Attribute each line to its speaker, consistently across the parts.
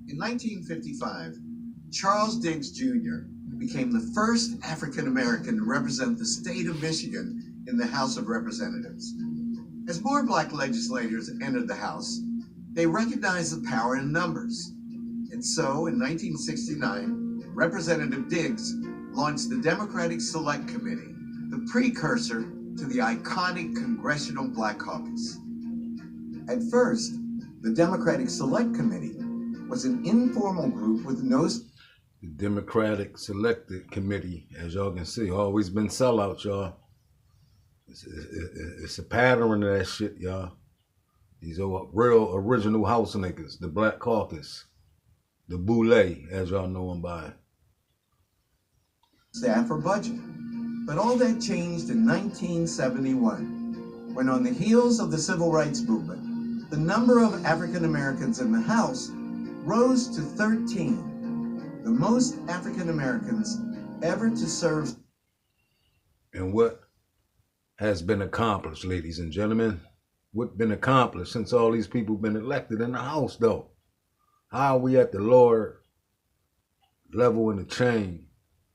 Speaker 1: In 1955, Charles Diggs Jr. became the first African American to represent the state of Michigan in the House of Representatives. As more black legislators entered the House, they recognized the power in numbers. And so, in 1969, Representative Diggs launched the Democratic Select Committee, the precursor to the iconic Congressional Black Caucus. At first, the Democratic Select Committee was an informal group with no...
Speaker 2: The Democratic Selected Committee, as y'all can see, always been sellouts, y'all. It's a pattern of that shit, y'all. These are real original house niggas, the Black Caucus, the Boule, as y'all know them by.
Speaker 1: Staff or budget. But all that changed in 1971, when on the heels of the Civil Rights Movement, the number of African Americans in the House rose to 13, the most African Americans ever to serve.
Speaker 2: And what has been accomplished, ladies and gentlemen? What's been accomplished since all these people been elected in the House, though? How are we at the lower level in the chain,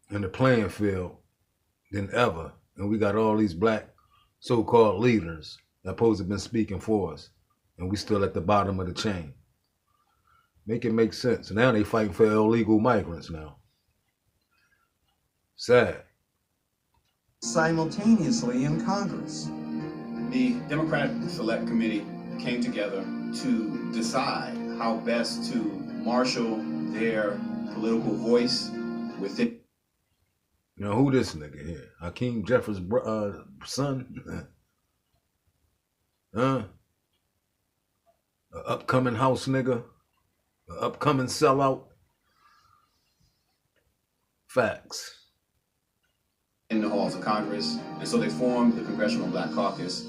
Speaker 2: in the playing field, than ever? And we got all these black so-called leaders that supposed to have been speaking for us, and we still at the bottom of the chain. Make it make sense. Now they fighting for illegal migrants now. Sad.
Speaker 1: Simultaneously in Congress.
Speaker 3: The Democratic Select Committee came together to decide how best to marshal their political voice within.
Speaker 2: You know who this nigga here? Hakeem Jeffers' son? Huh? An upcoming house nigga? An upcoming sellout? Facts.
Speaker 3: In the halls of Congress, and so they formed the Congressional Black Caucus.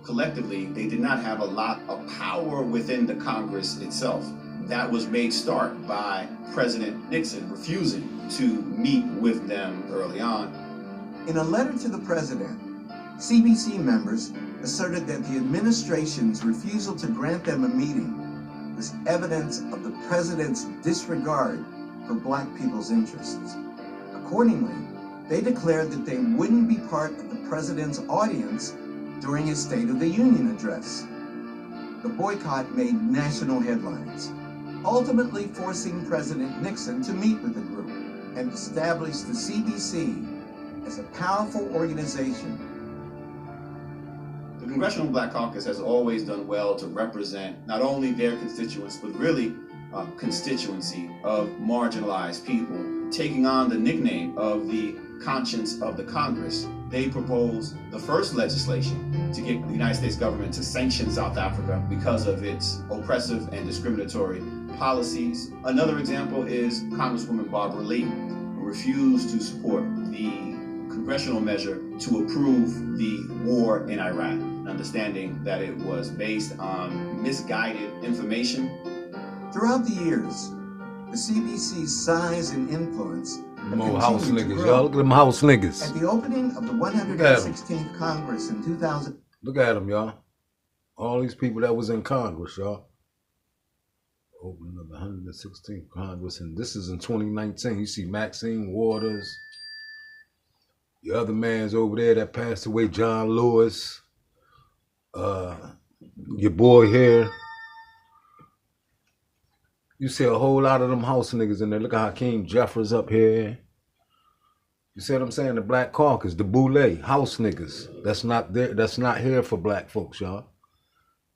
Speaker 3: Collectively, they did not have a lot of power within the Congress itself. That was made stark by President Nixon refusing to meet with them early on.
Speaker 1: In a letter to the president, CBC members asserted that the administration's refusal to grant them a meeting was evidence of the president's disregard for black people's interests. Accordingly, they declared that they wouldn't be part of the president's audience during his State of the Union address. The boycott made national headlines, ultimately forcing President Nixon to meet with the group and establish the CBC as a powerful organization.
Speaker 3: The Congressional Black Caucus has always done well to represent not only their constituents, but really a constituency of marginalized people, taking on the nickname of the conscience of the Congress. They proposed the first legislation to get the United States government to sanction South Africa because of its oppressive and discriminatory policies. Another example is Congresswoman Barbara Lee, who refused to support the congressional measure to approve the war in Iraq, understanding that it was based on misguided information.
Speaker 1: Throughout the years, the CBC's size and influence
Speaker 2: More house niggas, y'all. Look at them house niggas.
Speaker 1: At the opening of the 116th Congress in 2000.
Speaker 2: Look at them, y'all. All these people that was in Congress, y'all. Opening of the 116th Congress, and this is in 2019. You see Maxine Waters. The other man's over there that passed away, John Lewis. Your boy here. You see a whole lot of them house niggas in there. Look at Hakeem Jeffers up here. You see what I'm saying? The Black Caucus, the Boule, house niggas. That's not there. That's not here for black folks, y'all.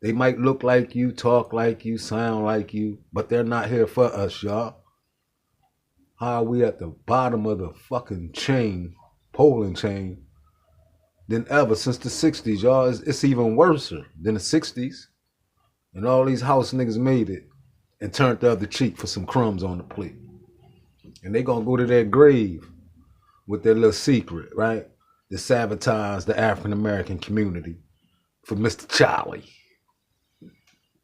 Speaker 2: They might look like you, talk like you, sound like you, but they're not here for us, y'all. How are we at the bottom of the fucking chain, polling chain, than ever since the 60s, y'all? It's even worse than the 60s. And all these house niggas made it and turned the other cheek for some crumbs on the plate. And they gonna go to their grave with their little secret, right? To sabotage the African-American community for Mr. Charlie.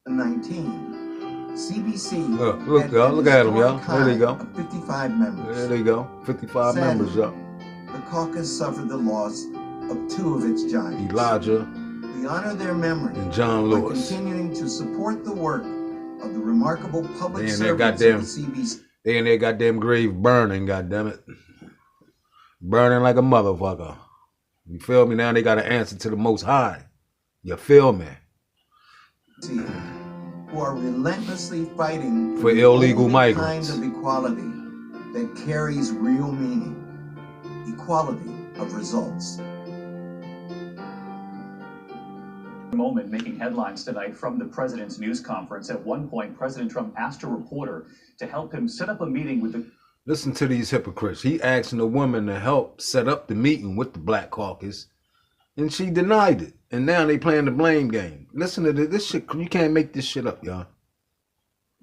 Speaker 1: 19. CBC.
Speaker 2: Look, y'all, look at them, y'all. There they go.
Speaker 1: 55 members.
Speaker 2: There they go. 55
Speaker 1: Sadly,
Speaker 2: members, y'all.
Speaker 1: The caucus suffered the loss of two of its giants.
Speaker 2: Elijah.
Speaker 1: We honor their memory
Speaker 2: and John Lewis.
Speaker 1: by continuing to support the work of the remarkable public
Speaker 2: They in their
Speaker 1: servants
Speaker 2: goddamn,
Speaker 1: of the CBC.
Speaker 2: they in their goddamn grave burning, goddammit. Burning like a motherfucker. You feel me? Now they got to answer to the Most High. You feel me?
Speaker 1: Who are relentlessly fighting
Speaker 2: for
Speaker 1: the
Speaker 2: illegal
Speaker 1: only
Speaker 2: migrants.
Speaker 1: kind of equality that carries real meaning. Equality of results.
Speaker 4: Moment making headlines tonight from the president's news conference. At one point, President Trump asked a reporter to help him set up a meeting with the...
Speaker 2: Listen to these hypocrites. He asking a woman to help set up the meeting with the Black Caucus, and she denied it. And now they playing the blame game. Listen to this shit. You can't make this shit up, y'all.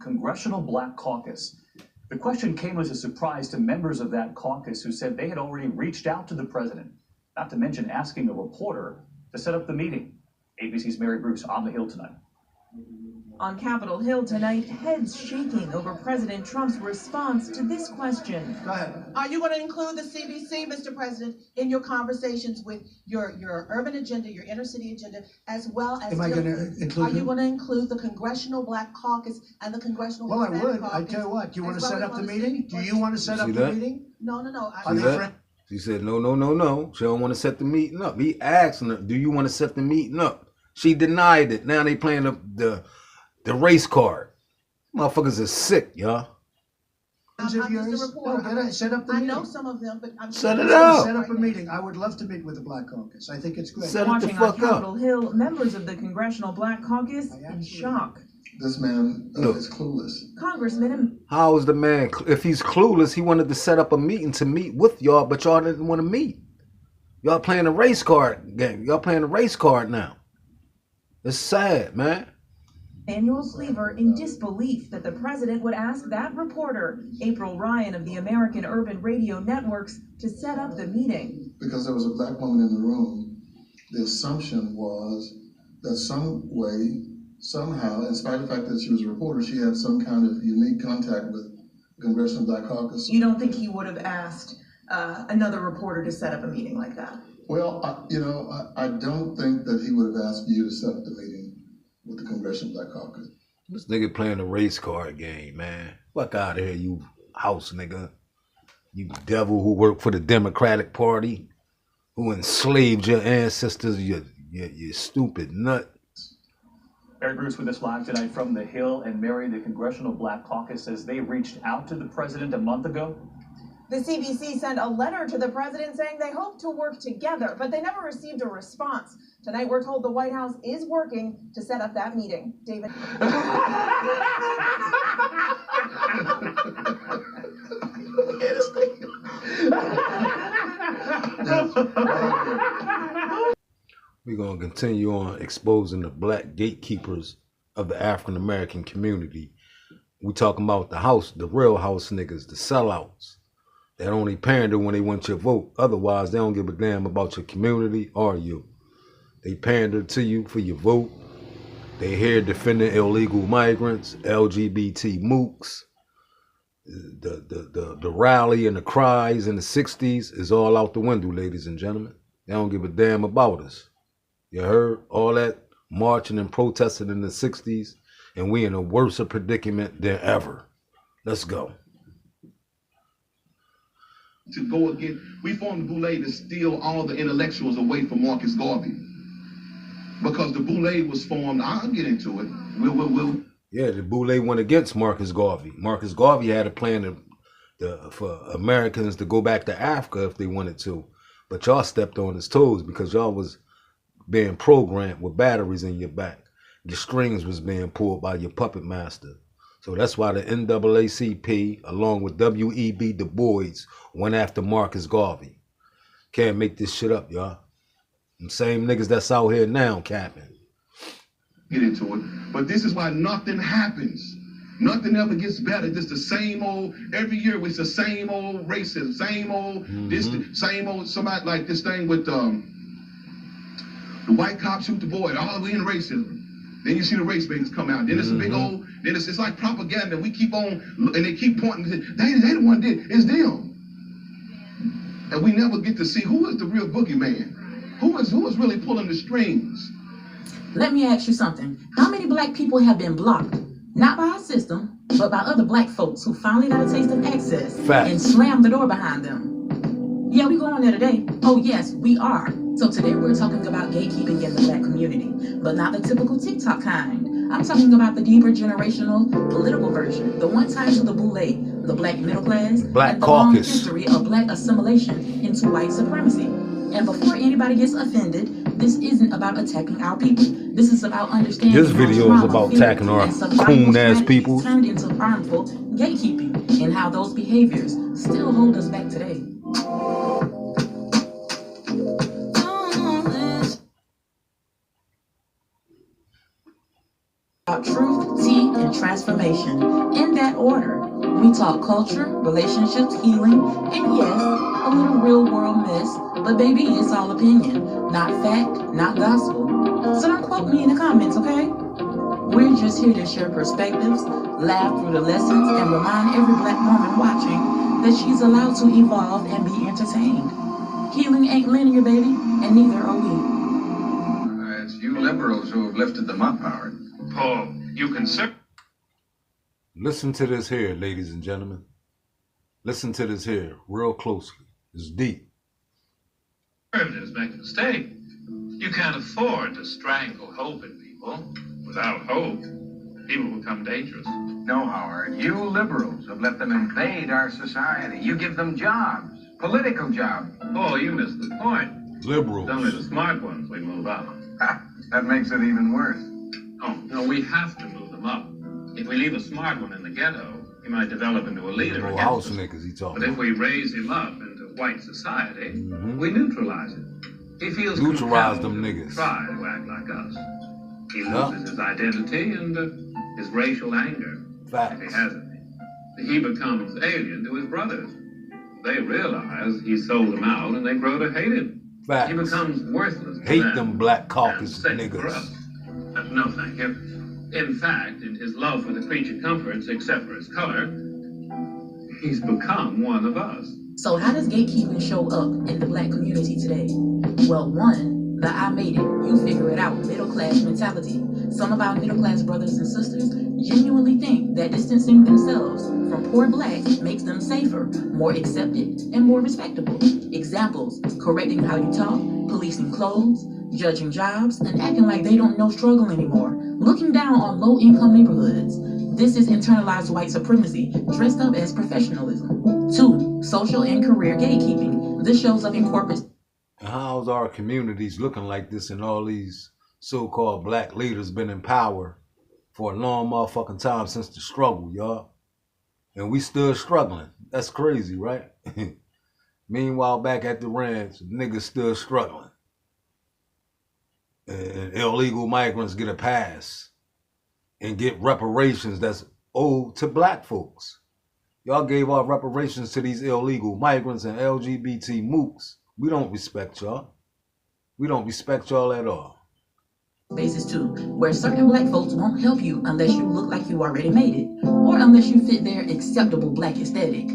Speaker 4: Congressional Black Caucus. The question came as a surprise to members of that caucus who said they had already reached out to the president, not to mention asking a reporter to set up the meeting. ABC's Mary Bruce on the Hill tonight.
Speaker 5: On Capitol Hill tonight, heads shaking over President Trump's response to this question.
Speaker 6: Go ahead. Are you going to include the CBC, Mr. President, in your conversations with your urban agenda, your inner city agenda, as well as...
Speaker 7: Am I going to include
Speaker 6: Are you going to include the Congressional Black Caucus and the Congressional
Speaker 7: Well, I
Speaker 6: Hispanic
Speaker 7: would.
Speaker 6: Caucus?
Speaker 7: I tell you what. Do you want to
Speaker 6: as well
Speaker 7: set
Speaker 6: as
Speaker 7: up the
Speaker 6: on
Speaker 7: meeting? Do you want to set
Speaker 2: See
Speaker 7: up the
Speaker 2: that?
Speaker 7: meeting?
Speaker 6: No.
Speaker 7: Are they friends?
Speaker 2: She said, no. She don't want to set the meeting up. He asking her, do you want to set the meeting up? She denied it. Now they playing the race card. Motherfuckers are sick, y'all.
Speaker 6: I'm just a
Speaker 7: No,
Speaker 6: reporter.
Speaker 7: get it. Set up the
Speaker 6: I
Speaker 7: meeting.
Speaker 6: know some of them, but I'm
Speaker 2: Set
Speaker 6: sure
Speaker 2: it up.
Speaker 7: Set up a meeting. I would love to meet with the Black Caucus. I think it's great.
Speaker 2: Set it the
Speaker 5: Watching on
Speaker 2: fuck
Speaker 5: Capitol
Speaker 2: up.
Speaker 5: Hill, members of the Congressional Black Caucus in shock.
Speaker 8: This man
Speaker 2: Look.
Speaker 8: is clueless.
Speaker 5: Congressman,
Speaker 2: How is the man, if he's clueless, he wanted to set up a meeting to meet with y'all, but y'all didn't want to meet. Y'all playing a race card game. Y'all playing a race card now. It's sad, man.
Speaker 5: Emmanuel Cleaver in disbelief that the president would ask that reporter, April Ryan of the American Urban Radio Networks, to set up the meeting.
Speaker 8: Because there was a black woman in the room, the assumption was that some way, somehow, in spite of the fact that she was a reporter, she had some kind of unique contact with the Congressional Black Caucus.
Speaker 5: You don't think he would have asked another reporter to set up a meeting like that?
Speaker 8: Well, I don't think that he would have asked you to set up the meeting with the Congressional Black Caucus.
Speaker 2: This nigga playing a race card game, man. Fuck out of here, you house nigga. You devil who worked for the Democratic Party, who enslaved your ancestors, you stupid nut.
Speaker 4: Mary Bruce with us live tonight from the Hill. And Mary, the Congressional Black Caucus says they reached out to the president a month ago.
Speaker 9: The CBC sent a letter to the president saying they hope to work together, but they never received a response. Tonight, we're told the White House is working to set up that meeting. David.
Speaker 2: We're going to continue on exposing the black gatekeepers of the African American community. We talking about the real house niggas, the sellouts. That only pander when they want your vote. Otherwise, they don't give a damn about your community or you. They pander to you for your vote. They here defending illegal migrants, LGBT mooks. The rally and the cries in the 60s is all out the window, ladies and gentlemen. They don't give a damn about us. You heard all that marching and protesting in the 60s, and we in a worse predicament than ever. Let's go.
Speaker 10: To go against, we formed the Boule to steal all the intellectuals away from Marcus Garvey. Because the Boule was formed, I'll get into it. We'll.
Speaker 2: Yeah, the Boule went against Marcus Garvey. Marcus Garvey had a plan for Americans to go back to Africa if they wanted to. But y'all stepped on his toes because y'all was being programmed with batteries in your back. Your strings was being pulled by your puppet master. So that's why the NAACP, along with W.E.B. Du Bois, went after Marcus Garvey. Can't make this shit up, y'all. Them same niggas that's out here now capping.
Speaker 10: Get into it. But this is why nothing happens. Nothing ever gets better. Just the same old, every year it's the same old racism, same old, this, same old, somebody like this thing with the white cop shoot the boy, all the way in racism. Then you see the race baiters come out. Then it's a big old, then it's like propaganda. We keep on, and they keep pointing, they the one did, it's them. And we never get to see who is the real boogeyman. Who is really pulling the strings?
Speaker 11: Let me ask you something. How many black people have been blocked Not by our system, but by other black folks who finally got a taste of access
Speaker 2: Facts.
Speaker 11: and slammed the door behind them. Yeah, we going there today. Oh yes, we are. So today we're talking about gatekeeping in the black community, but not the typical TikTok kind. I'm talking about the deeper generational political version, the one tied to the boule, the black middle class,
Speaker 2: Black
Speaker 11: and the long
Speaker 2: Caucus.
Speaker 11: history of black assimilation into white supremacy. And before anybody gets offended, this isn't about attacking our people. This is about understanding
Speaker 2: This video
Speaker 11: how
Speaker 2: is
Speaker 11: trauma,
Speaker 2: about
Speaker 11: fear,
Speaker 2: attacking our
Speaker 11: and survival
Speaker 2: coon-ass
Speaker 11: strategies
Speaker 2: people.
Speaker 11: turned into harmful gatekeeping, and how those behaviors still hold us back today. About truth, tea, and transformation. In that order, we talk culture, relationships, healing, and yes, a little real world mess, but baby, it's all opinion, not fact, not gospel. So don't quote me in the comments, okay? We're just here to share perspectives, laugh through the lessons, and remind every black woman watching that she's allowed to evolve and be entertained. Healing ain't linear, baby, and neither are we.
Speaker 12: It's you liberals who have lifted them up, Howard.
Speaker 13: Paul, you consider.
Speaker 2: Listen to this here, ladies and gentlemen. Listen to this here real closely. It's deep.
Speaker 13: Conservatives make a mistake. You can't afford to strangle hope in people. Without hope, people become dangerous.
Speaker 12: No, Howard, you liberals have let them invade our society. You give them jobs, political jobs.
Speaker 13: Oh, you missed the point.
Speaker 2: Liberals.
Speaker 13: It's only the smart ones we move up.
Speaker 12: Ha, that makes it even worse.
Speaker 13: Oh, no, we have to move them up. If we leave a smart one in the ghetto, he might develop into a leader
Speaker 2: Little
Speaker 13: against
Speaker 2: house
Speaker 13: us.
Speaker 2: niggas he talking
Speaker 13: But if
Speaker 2: about.
Speaker 13: we raise him up into white society, we neutralize him. He feels
Speaker 2: Neutralize
Speaker 13: compelled
Speaker 2: them
Speaker 13: to
Speaker 2: niggas.
Speaker 13: try to act like us. He
Speaker 2: Yeah.
Speaker 13: loses his identity and his racial anger,
Speaker 2: Facts.
Speaker 13: if he has any. He becomes alien to his brothers. They realize he sold them out and they grow to hate him.
Speaker 2: Facts.
Speaker 13: He becomes worthless to
Speaker 2: Hate
Speaker 13: them
Speaker 2: them Black
Speaker 13: and
Speaker 2: Caucus
Speaker 13: safe for
Speaker 2: niggas.
Speaker 13: us. No, thank you. In fact, in his love for the creature comforts, except for his color, he's become one of us.
Speaker 11: So how does gatekeeping show up in the black community today? Well, one, the I made it, you figure it out middle class mentality. Some of our middle class brothers and sisters genuinely think that distancing themselves from poor black makes them safer, more accepted, and more respectable. Examples: correcting how you talk, policing clothes, judging jobs, and acting like they don't know struggle anymore. Looking down on low-income neighborhoods. This is internalized white supremacy dressed up as professionalism. 2, social and career gatekeeping. This shows up in corporate.
Speaker 2: How's our communities looking like this and all these so-called black leaders been in power for a long motherfucking time since the struggle, y'all? And we still struggling. That's crazy, right? Meanwhile, back at the ranch, niggas still struggling. And illegal migrants get a pass and get reparations that's owed to black folks. Y'all gave our reparations to these illegal migrants and LGBT mooks. We don't respect y'all. We don't respect y'all at all.
Speaker 11: Spaces too, where certain black folks won't help you unless you look like you already made it, or unless you fit their acceptable black aesthetic.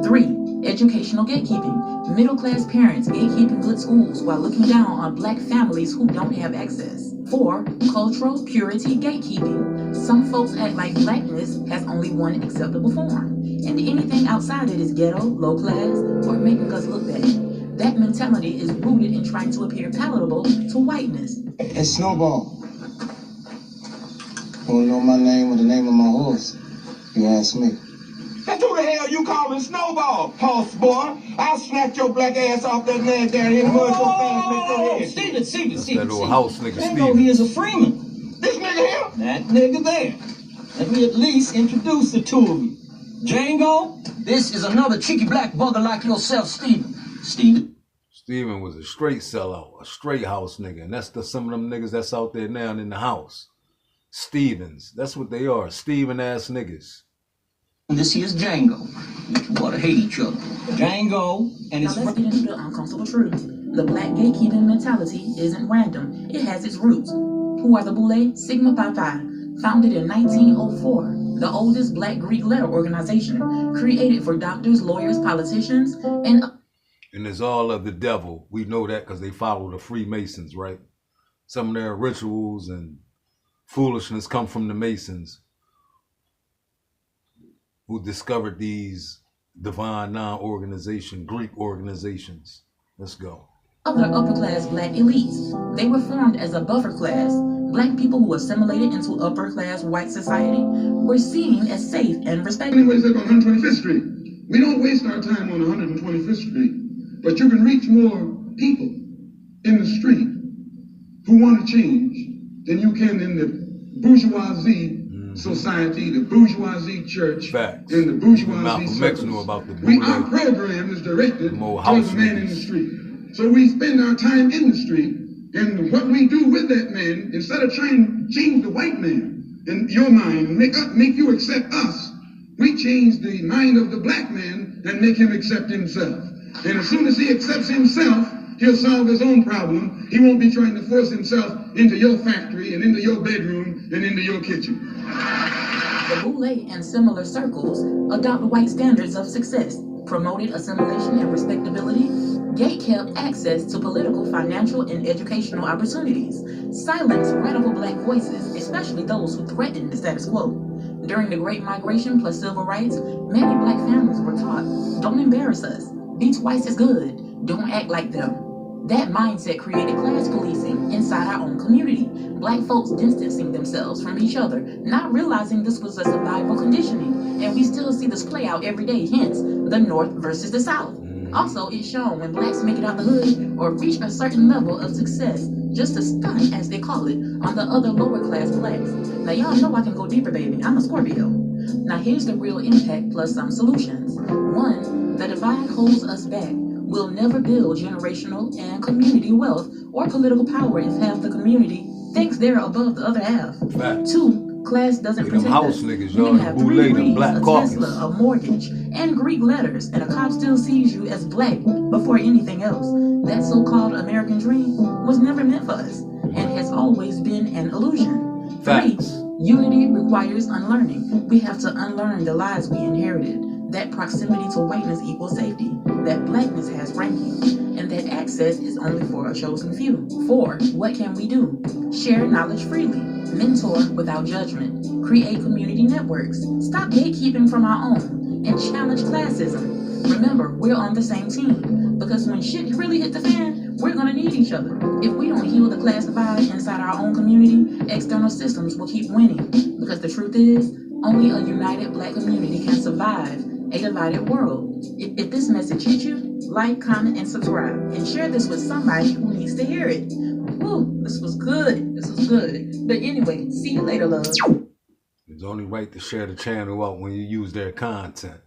Speaker 11: 3, educational gatekeeping. Middle class parents gatekeeping good schools while looking down on black families who don't have access. 4, cultural purity gatekeeping. Some folks act like blackness has only one acceptable form, and anything outside it is ghetto, low class, or making us look bad. That mentality is rooted in trying to appear palatable to whiteness.
Speaker 14: Hey, Snowball. You wanna know my name or the name of my horse? You ask me.
Speaker 15: That's who the hell you calling Snowball, horse boy? I'll snatch your black ass off that land down here and mud so fast, make your head.
Speaker 2: Steven. That little house nigga,
Speaker 14: That know he is a Freeman.
Speaker 15: This nigga here?
Speaker 14: That nigga there. Let me at least introduce the two of you. Django, this is another cheeky black bugger like yourself, Steven.
Speaker 2: Steven was a straight sellout, a straight house nigga. And that's some of them niggas that's out there now in the house. Stevens. That's what they are. Steven ass niggas.
Speaker 14: This here's Django. You ought to hate each other. Django and his...
Speaker 11: Now let's get into the uncomfortable truth. The black gatekeeping mentality isn't random. It has its roots. Who are the Boule? Sigma Pi Pi. Founded in 1904. The oldest black Greek letter organization. Created for doctors, lawyers, politicians, and
Speaker 2: it's all of the devil. We know that because they follow the Freemasons, right? Some of their rituals and foolishness come from the Masons, who discovered these divine non-organization, Greek organizations. Let's go.
Speaker 11: Other upper-class black elites. They were formed as a buffer class. Black people who assimilated into upper-class white society were seen as safe and respected.
Speaker 10: Anyways, like on 125th Street. We don't waste our time on 125th Street, but you can reach more people in the street who want to change than you can in the bourgeoisie society, the bourgeoisie church, and the bourgeoisie circles. Our program is directed towards the man in the street. So we spend our time in the street, and what we do with that man, instead of trying to change the white man in your mind, make you accept us, we change the mind of the black man and make him accept himself. And as soon as he accepts himself, he'll solve his own problem. He won't be trying to force himself into your factory and into your bedroom and into your kitchen.
Speaker 11: The Boule and similar circles adopt white standards of success, promoted assimilation and respectability, gate-kept access to political, financial, and educational opportunities, silenced radical black voices, especially those who threatened the status quo. During the Great Migration plus civil rights, many black families were taught, don't embarrass us, be twice as good, don't act like them. That mindset created class policing inside our own community, black folks distancing themselves from each other, not realizing this was a survival conditioning, and we still see this play out every day, hence the North versus the South. Also, it's shown when blacks make it out the hood or reach a certain level of success, just to stunt, as they call it, on the other lower class blacks. Now y'all know I can go deeper, baby. I'm a Scorpio. Now here's the real impact plus some solutions. 1, the divide holds us back. We'll never build generational and community wealth or political power if half the community thinks they're above the other half. 2, class doesn't protect us. When you have 3 degrees, a Tesla, a mortgage, and Greek letters, and a cop still sees you as black before anything else. That so-called American dream was never meant for us and has always been an illusion. 3, unity requires unlearning. We have to unlearn the lies we inherited. That proximity to whiteness equals safety, that blackness has ranking, and that access is only for a chosen few. 4, what can we do? Share knowledge freely, mentor without judgment, create community networks, stop gatekeeping from our own, and challenge classism. Remember, we're on the same team, because when shit really hit the fan, we're gonna need each other. If we don't heal the class divide inside our own community, external systems will keep winning, because the truth is, only a united black community can survive a divided world. If this message hit you, like, comment, and subscribe, and share this with somebody who needs to hear it. Woo, this was good. This was good. But anyway, see you later, love.
Speaker 2: It's only right to share the channel out when you use their content.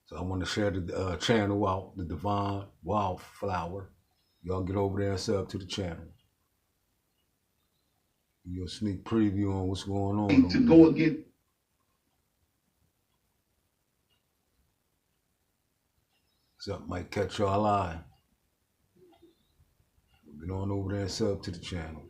Speaker 2: So I want to share the channel out, the Divine Wildflower. Y'all get over there and sub to the channel. Give you a sneak preview on what's going on.
Speaker 10: To go against.
Speaker 2: Something might catch y'all eye. Get on over there and sub to the channel.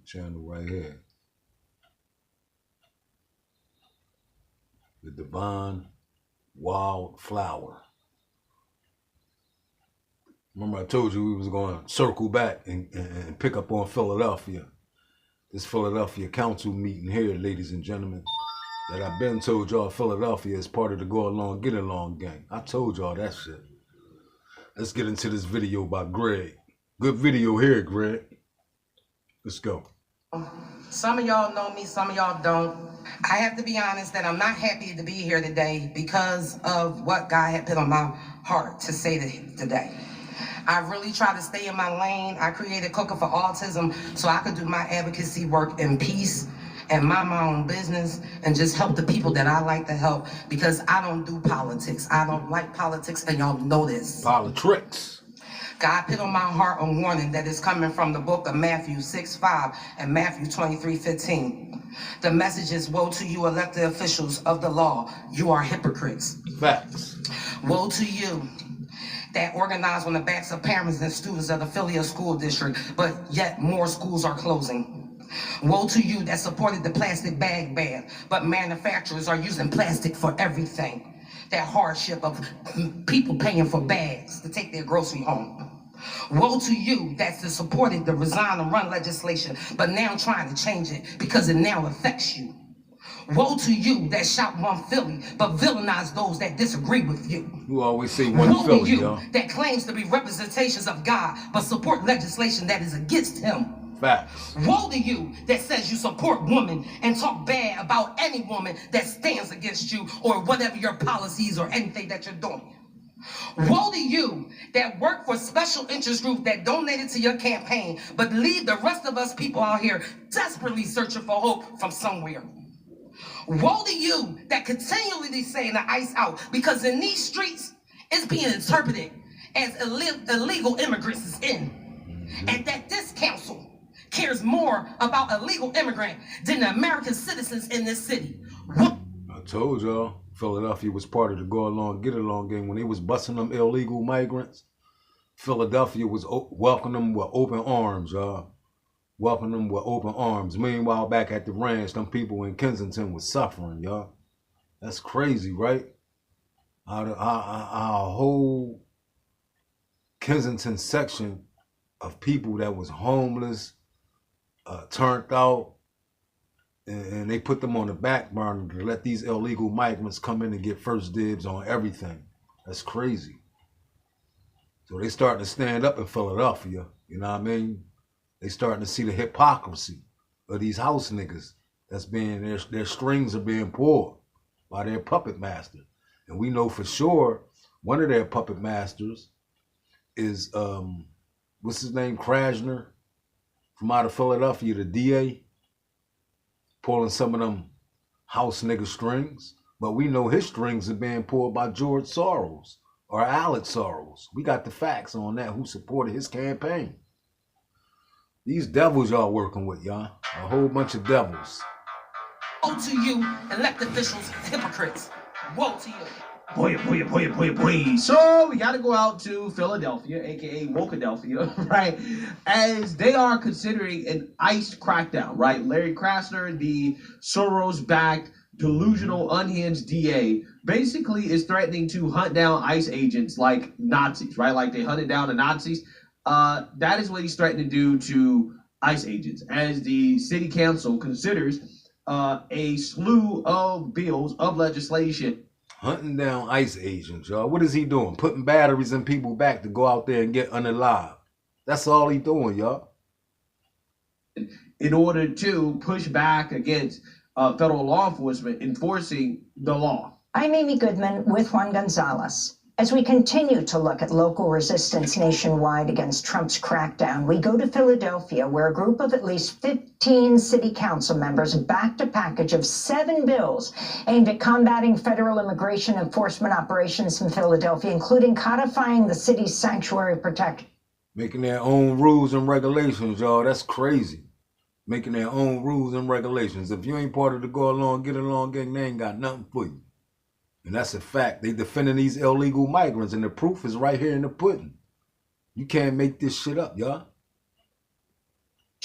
Speaker 2: Channel right here. The Divine Wildflower. Remember I told you we was going to circle back and pick up on Philadelphia. This Philadelphia council meeting here, ladies and gentlemen, that I've been told y'all Philadelphia is part of the go along, get along gang. I told y'all that shit. Let's get into this video by Greg. Good video here, Greg. Let's go.
Speaker 16: Some of y'all know me, some of y'all don't. I have to be honest that I'm not happy to be here today because of what God had put on my heart to say today. I really try to stay in my lane. I created Caucus for Autism so I could do my advocacy work in peace and mind my own business and just help the people that I like to help, because I don't do politics. I don't like politics, and y'all know this.
Speaker 2: Politics.
Speaker 16: God put on my heart a warning that is coming from the book of Matthew 6:5 and Matthew 23:15. The message is, woe to you elected officials of the law. You are hypocrites.
Speaker 2: Facts.
Speaker 16: Woe to you that organize on the backs of parents and students of the Philly School District, but yet more schools are closing. Woe to you that supported the plastic bag ban, but manufacturers are using plastic for everything. that hardship of people paying for bags to take their grocery home. Woe to you that's supported the resign and run legislation, but now trying to change it because it now affects you. Woe to you that shout one Philly, but villainize those that disagree with you.
Speaker 2: You always say one
Speaker 16: Woe
Speaker 2: Philly,
Speaker 16: to you
Speaker 2: y'all.
Speaker 16: that claims to be representations of God, but support legislation that is against him.
Speaker 2: Facts.
Speaker 16: Woe to you that says you support women and talk bad about any woman that stands against you or whatever your policies or anything that you're doing. Woe to you that work for special interest groups that donated to your campaign, but leave the rest of us people out here desperately searching for hope from somewhere. Woe to you that continually saying the ICE out, because in these streets, it's being interpreted as illegal immigrants is in. And that this council cares more about illegal immigrant than the American citizens in this city.
Speaker 2: I told y'all, Philadelphia was part of the go along, get along game. When they was busting them illegal migrants, Philadelphia was welcoming them with open arms, y'all. Welcome them with open arms. Meanwhile, back at the ranch, them people in Kensington was suffering, y'all. That's crazy, right? Our whole Kensington section of people that was homeless, turned out, and they put them on the back burner to let these illegal migrants come in and get first dibs on everything. That's crazy. So they starting to stand up in Philadelphia, you know what I mean? They starting to see the hypocrisy of these house niggas that's being, their strings are being pulled by their puppet master. And we know for sure one of their puppet masters is, what's his name, Krasner, from out of Philadelphia, the DA, pulling some of them house nigga strings. But we know his strings are being pulled by George Soros or Alex Soros. We got the facts on that, who supported his campaign. These devils y'all working with, y'all. A whole bunch of devils.
Speaker 16: Woe to you, elected officials, hypocrites. Woe to you.
Speaker 17: Boy. So we got to go out to Philadelphia, aka Wokadelphia, right? As they are considering an ICE crackdown, right? Larry Krasner, the Soros-backed, delusional, unhinged DA, basically is threatening to hunt down ICE agents like Nazis, right? Like they hunted down the Nazis. That is what he's threatening to do to ICE agents, as the city council considers a slew of bills of legislation.
Speaker 2: Hunting down ICE agents, y'all. What is he doing? Putting batteries in people's back to go out there and get unalive. That's all he doing, y'all.
Speaker 17: In order to push back against federal law enforcement enforcing the law.
Speaker 18: I'm Amy Goodman with Juan Gonzalez. As we continue to look at local resistance nationwide against Trump's crackdown, we go to Philadelphia, where a group of at least 15 city council members backed a package of 7 bills aimed at combating federal immigration enforcement operations in Philadelphia, including codifying the city's sanctuary protection.
Speaker 2: Making their own rules and regulations, y'all. That's crazy. Making their own rules and regulations. If you ain't part of the go along, get along gang, they ain't got nothing for you. And that's a fact. They defending these illegal migrants, and the proof is right here in the pudding. You can't make this shit up, y'all.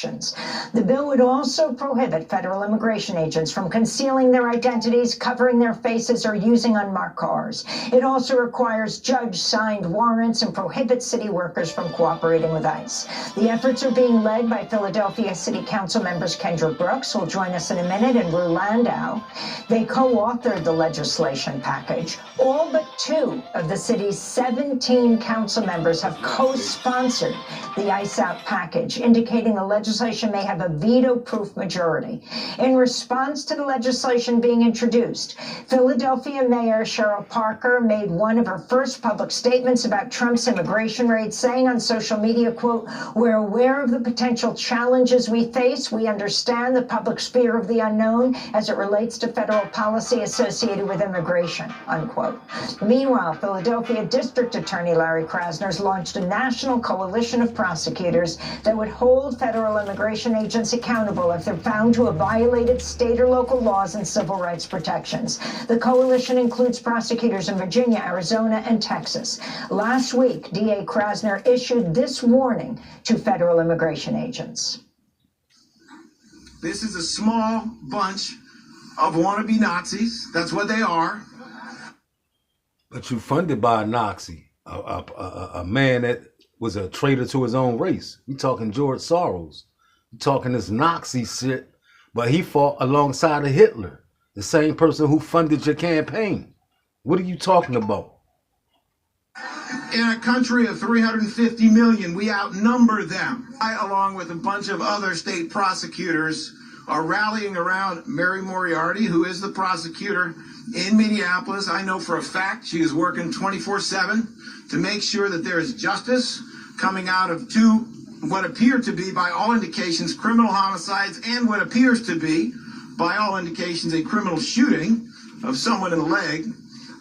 Speaker 18: The bill would also prohibit federal immigration agents from concealing their identities, covering their faces, or using unmarked cars. It also requires judge-signed warrants and prohibits city workers from cooperating with ICE. The efforts are being led by Philadelphia City Council members Kendra Brooks, who will join us in a minute, and Rue Landau. They co-authored the legislation package. All but 2 of the city's 17 council members have co-sponsored the ICE Out package, indicating the legislation may have a veto-proof majority. In response to the legislation being introduced, Philadelphia Mayor Cheryl Parker made one of her first public statements about Trump's immigration raid, saying on social media, quote, "We're aware of the potential challenges we face. We understand the public's fear of the unknown as it relates to federal policy associated with immigration," unquote. Meanwhile, Philadelphia District Attorney Larry Krasner has launched a national coalition of prosecutors that would hold federal immigration agents accountable if they're found to have violated state or local laws and civil rights protections. The coalition includes prosecutors in Virginia, Arizona, and Texas. Last week, DA Krasner issued this warning to federal immigration agents.
Speaker 19: This is a small bunch of wannabe Nazis. That's what they are.
Speaker 2: But you funded by a Nazi, a man that was a traitor to his own race. We talking George Soros. We talking this Nazi shit, but he fought alongside of Hitler, the same person who funded your campaign. What are you talking about?
Speaker 20: In a country of 350 million, we outnumber them. I, along with a bunch of other state prosecutors, are rallying around Mary Moriarty, who is the prosecutor in Minneapolis. I know for a fact she is working 24/7 to make sure that there is justice coming out of two, what appear to be, by all indications, criminal homicides, and what appears to be, by all indications, a criminal shooting of someone in the leg.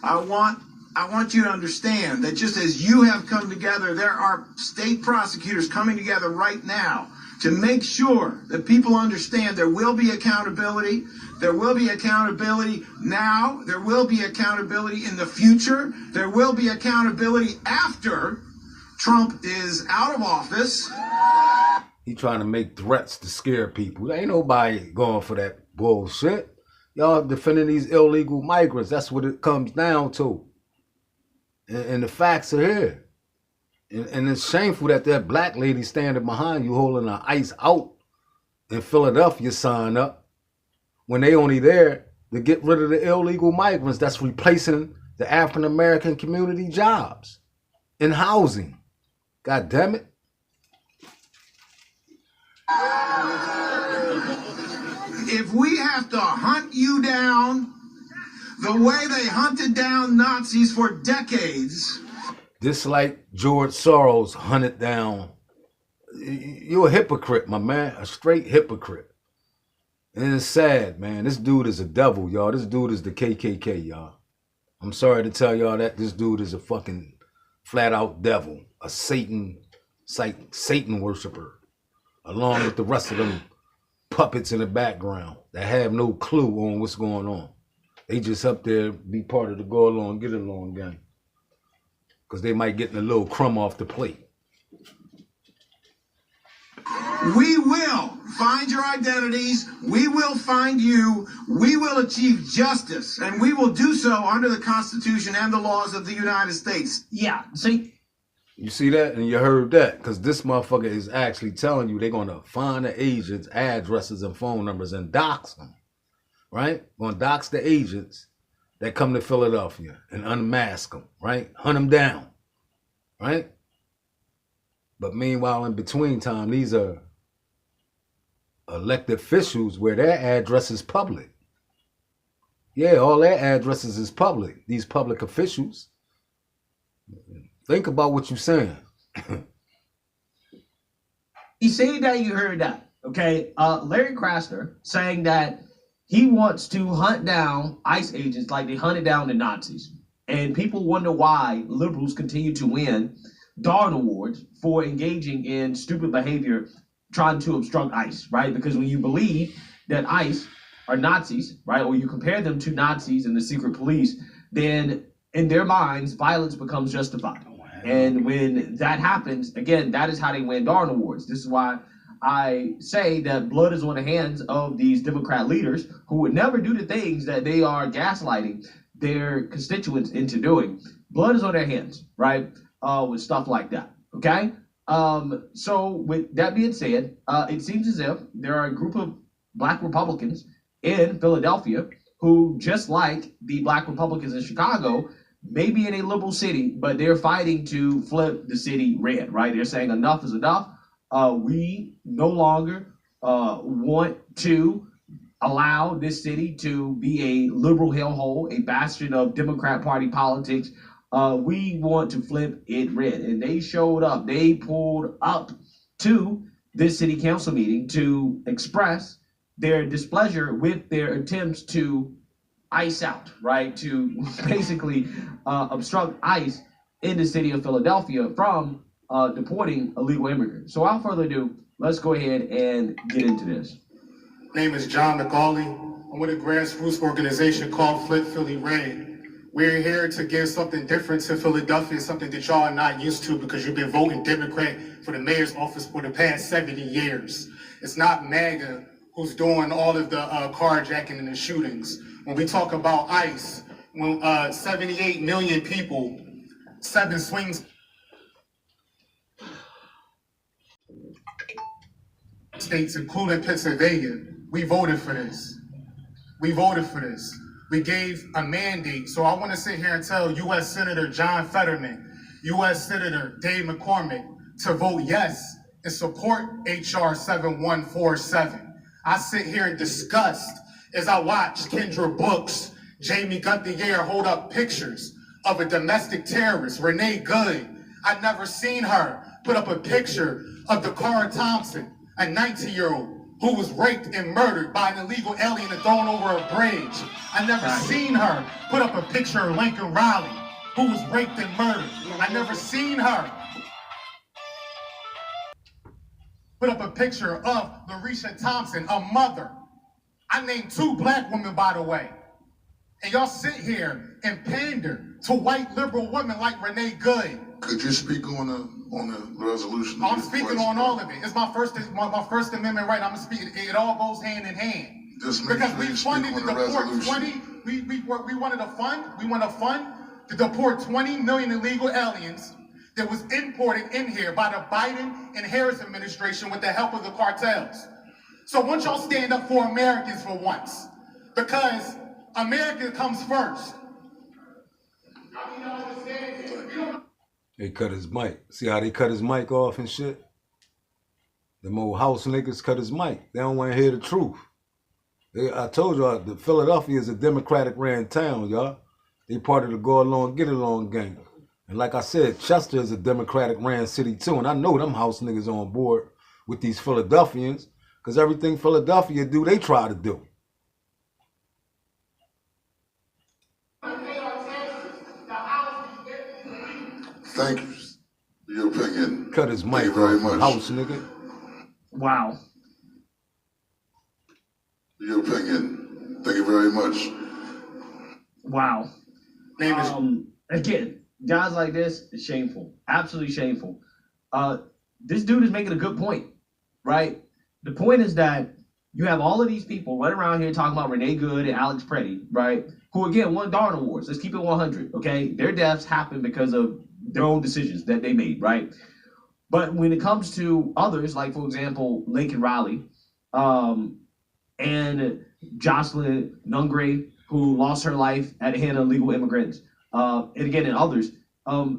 Speaker 20: I want you to understand that just as you have come together, there are state prosecutors coming together right now to make sure that people understand there will be accountability. There will be accountability now. There will be accountability in the future. There will be accountability after Trump is out of office.
Speaker 2: He trying to make threats to scare people. Ain't nobody going for that bullshit. Y'all defending these illegal migrants. That's what it comes down to. And the facts are here. And it's shameful that that black lady standing behind you holding an ICE out in Philadelphia sign up when they only there to get rid of the illegal migrants that's replacing the African-American community jobs in housing. God damn it.
Speaker 20: If we have to hunt you down the way they hunted down Nazis for decades.
Speaker 2: Just like George Soros hunted down. You're a hypocrite, my man. A straight hypocrite. And it's sad, man. This dude is a devil, y'all. This dude is the KKK, y'all. I'm sorry to tell y'all that this dude is a fucking flat out devil. A Satan worshiper. Along with the rest of them puppets in the background that have no clue on what's going on. They just up there be part of the go along, get along gang. Because they might get a little crumb off the plate.
Speaker 20: We will find your identities. We will find you. We will achieve justice. And we will do so under the Constitution and the laws of the United States.
Speaker 17: Yeah, see?
Speaker 2: You see that? And you heard that. Because this motherfucker is actually telling you they're going to find the agents' addresses and phone numbers and dox them. Right? Going to dox the agents that come to Philadelphia and unmask them, right? Hunt them down, right? But meanwhile, in between time, these are elected officials where their address is public. Yeah, all their addresses is public. These public officials. Think about what you're saying.
Speaker 17: He said that you heard that, okay? Larry Krasner saying that he wants to hunt down ICE agents like they hunted down the Nazis. And people wonder why liberals continue to win Darn Awards for engaging in stupid behavior, trying to obstruct ICE, right? Because when you believe that ICE are Nazis, right, or you compare them to Nazis and the secret police, then in their minds, violence becomes justified. And when that happens, again, that is how they win Darn Awards. This is why I say that blood is on the hands of these Democrat leaders who would never do the things that they are gaslighting their constituents into doing. Blood is on their hands, right? With stuff like that, okay? So with that being said, it seems as if there are a group of black Republicans in Philadelphia who, just like the black Republicans in Chicago, may be in a liberal city, but they're fighting to flip the city red, right? They're saying enough is enough. We no longer want to allow this city to be a liberal hellhole, a bastion of Democrat Party politics. We want to flip it red. And they showed up. They pulled up to this city council meeting to express their displeasure with their attempts to ICE out, right? To basically obstruct ICE in the city of Philadelphia from deporting illegal immigrants. So without further ado, let's go ahead and get into this.
Speaker 21: My name is John McCauley. I'm with a grassroots organization called Flip Philly Red. We're here to give something different to Philadelphia, something that y'all are not used to because you've been voting Democrat for the mayor's office for the past 70 years. It's not MAGA who's doing all of the carjacking and the shootings. When we talk about ICE, when 78 million people, 7 swings states, including Pennsylvania, we voted for this. We voted for this. We gave a mandate. So I want to sit here and tell U.S. Senator John Fetterman, U.S. Senator Dave McCormick to vote yes and support H.R. 7147. I sit here in disgust as I watch Kendra Brooks, Jamie Gunther hold up pictures of a domestic terrorist, Renee Good. I've never seen her put up a picture of Dakara Thompson, a 19-year-old who was raped and murdered by an illegal alien and thrown over a bridge. I never seen her put up a picture of Lincoln Riley, who was raped and murdered. I never seen her put up a picture of Larisha Thompson, a mother. I named 2 black women, by the way. And y'all sit here and pander to white liberal women like Renee Good.
Speaker 8: Could you speak on the resolution?
Speaker 21: I'm speaking on all of it. It's my first amendment right. I'm speaking. It all goes hand in hand. Because we funded to deport 20. We wanted to fund. We want to fund to deport 20 million illegal aliens that was imported in here by the Biden and Harris administration with the help of the cartels. So won't y'all stand up for Americans for once? Because America comes first.
Speaker 2: They cut his mic. See how they cut his mic off and shit? Them old house niggas cut his mic. They don't want to hear the truth. I told y'all, the Philadelphia is a Democratic ran town, y'all. They part of the go along, get along gang. And like I said, Chester is a Democratic ran city too. And I know them house niggas on board with these Philadelphians, because everything Philadelphia do, they try to do.
Speaker 8: Thank you for your opinion.
Speaker 2: Cut his mic
Speaker 8: Thank you very much.
Speaker 2: House nigga.
Speaker 17: Wow.
Speaker 8: Your opinion. Thank you very much.
Speaker 17: Wow. Again, guys like this is shameful. Absolutely shameful. This dude is making a good point, right? The point is that you have all of these people running around here talking about Renee Good and Alex Preddy, right? Who again won Darn Awards. Let's keep it 100, okay? Their deaths happened because of their own decisions that they made, right? But when it comes to others, like for example, Lincoln Riley, and Jocelyn Nungray, who lost her life at the hand of illegal immigrants, and again, and others,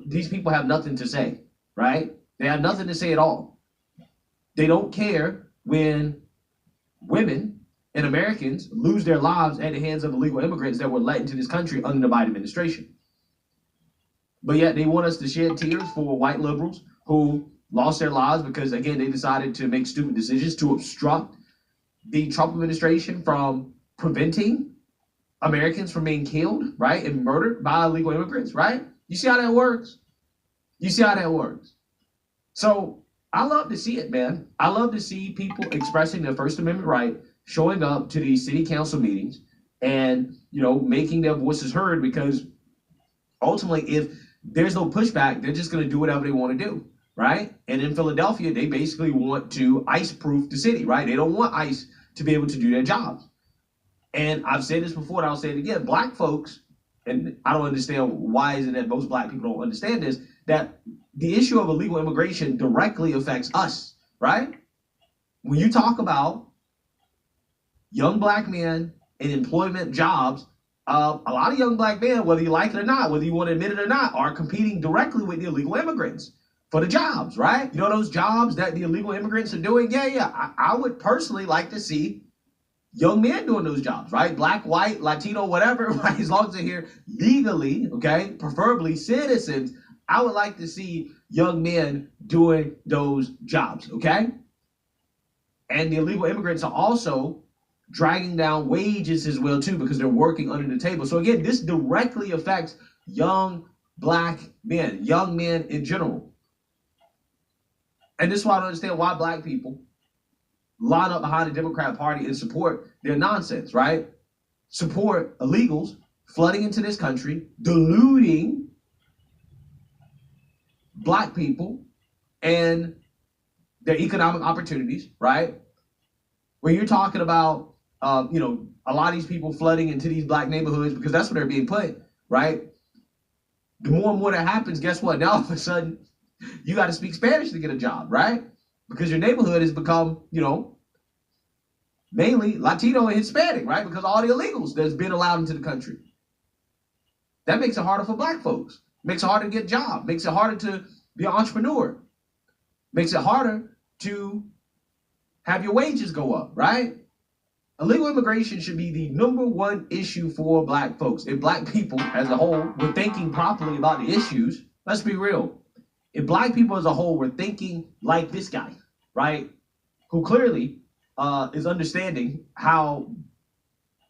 Speaker 17: these people have nothing to say, right? They have nothing to say at all. They don't care when women and Americans lose their lives at the hands of illegal immigrants that were let into this country under the Biden administration. But yet they want us to shed tears for white liberals who lost their lives because, again, they decided to make stupid decisions to obstruct the Trump administration from preventing Americans from being killed, right, and murdered by illegal immigrants, right? You see how that works? You see how that works? So I love to see it, man. I love to see people expressing their First Amendment right, showing up to these city council meetings and, you know, making their voices heard, because ultimately, if there's no pushback, they're just going to do whatever they want to do, right? And in Philadelphia, they basically want to ICE-proof the city, right? They don't want ICE to be able to do their jobs. And I've said this before, and I'll say it again. Black folks, and I don't understand why is it that most black people don't understand this, that the issue of illegal immigration directly affects us, right? When you talk about young black men in employment jobs, a lot of young black men, whether you like it or not, whether you want to admit it or not, are competing directly with the illegal immigrants for the jobs, right? You know those jobs that the illegal immigrants are doing? Yeah. I would personally like to see young men doing those jobs, right? Black, white, Latino, whatever, right? As long as they're here legally, okay? Preferably citizens. I would like to see young men doing those jobs, okay? And the illegal immigrants are also dragging down wages as well too, because they're working under the table. So again, this directly affects young black men, young men in general. And this is why I don't understand why black people line up behind the Democrat Party and support their nonsense, right? Support illegals flooding into this country, diluting black people and their economic opportunities, right? When you're talking about, a lot of these people flooding into these black neighborhoods because that's where they're being put. right? The more and more that happens, guess what? Now all of a sudden, you got to speak Spanish to get a job, right? Because your neighborhood has become, you know, mainly Latino and Hispanic, right? Because all the illegals that's been allowed into the country. That makes it harder for black folks. Makes it harder to get a job. Makes it harder to be an entrepreneur. Makes it harder to have your wages go up, right? Illegal immigration should be the #1 issue for black folks. If black people as a whole were thinking properly about the issues, let's be real. If black people as a whole were thinking like this guy, right, who clearly is understanding how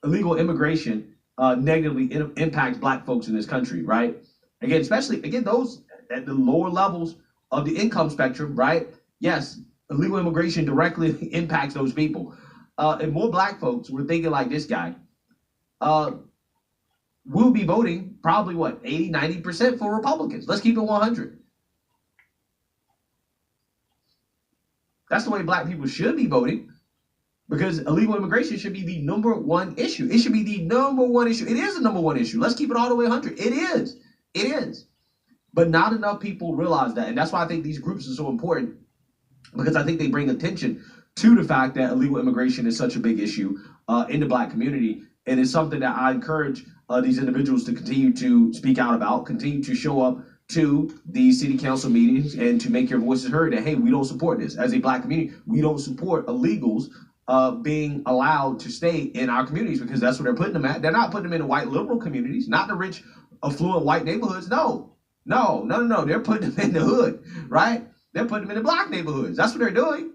Speaker 17: illegal immigration negatively impacts black folks in this country, right? Again, especially, those at the lower levels of the income spectrum, right? Yes, illegal immigration directly impacts those people. If more black folks were thinking like this guy, we'll be voting probably, 80, 90% for Republicans. Let's keep it 100. That's the way black people should be voting, because illegal immigration should be the #1 issue. It should be the #1 issue. It is the #1 issue. Let's keep it all the way 100. It is. It is. But not enough people realize that. And that's why I think these groups are so important, because I think they bring attention to the fact that illegal immigration is such a big issue in the black community. And it's something that I encourage these individuals to continue to speak out about, continue to show up to the city council meetings and to make your voices heard that, hey, we don't support this. As a black community, we don't support illegals being allowed to stay in our communities, because that's where they're putting them at. They're not putting them in the white liberal communities, not the rich, affluent white neighborhoods. No. They're putting them in the hood, right? They're putting them in the black neighborhoods. That's what they're doing.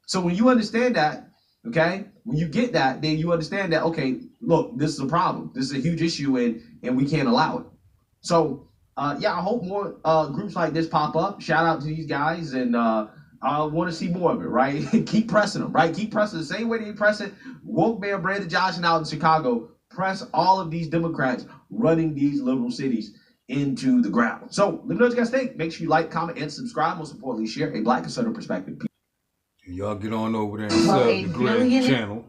Speaker 17: So when you understand that, okay, when you get that, then you understand that, okay, look, this is a problem. This is a huge issue, and we can't allow it. So, yeah, I hope more groups like this pop up. Shout out to these guys, and I want to see more of it, right? Keep pressing them, right? Keep pressing the same way that you press it. Woke Mayor Brandon Johnson out in Chicago. Press all of these Democrats running these liberal cities into the ground. So, let me know what you guys think. Make sure you like, comment, and subscribe. Most importantly, share a black conservative perspective.
Speaker 2: Y'all get on over there and sub the Greg channel.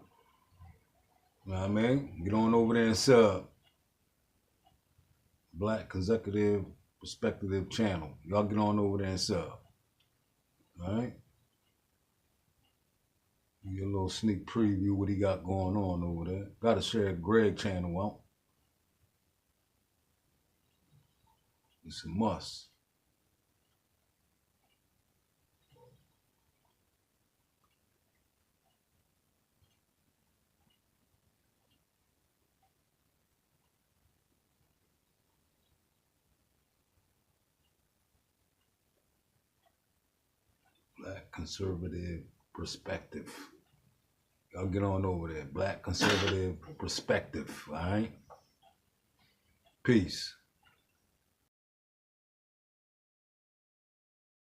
Speaker 2: You know what I mean? Get on over there and sub Black Consecutive Perspective channel. Y'all get on over there and sub. Alright? Get a little sneak preview what he got going on over there. Gotta share Greg channel out. It's a must. Black Conservative Perspective. Y'all get on over there. Black Conservative Perspective. All right? Peace.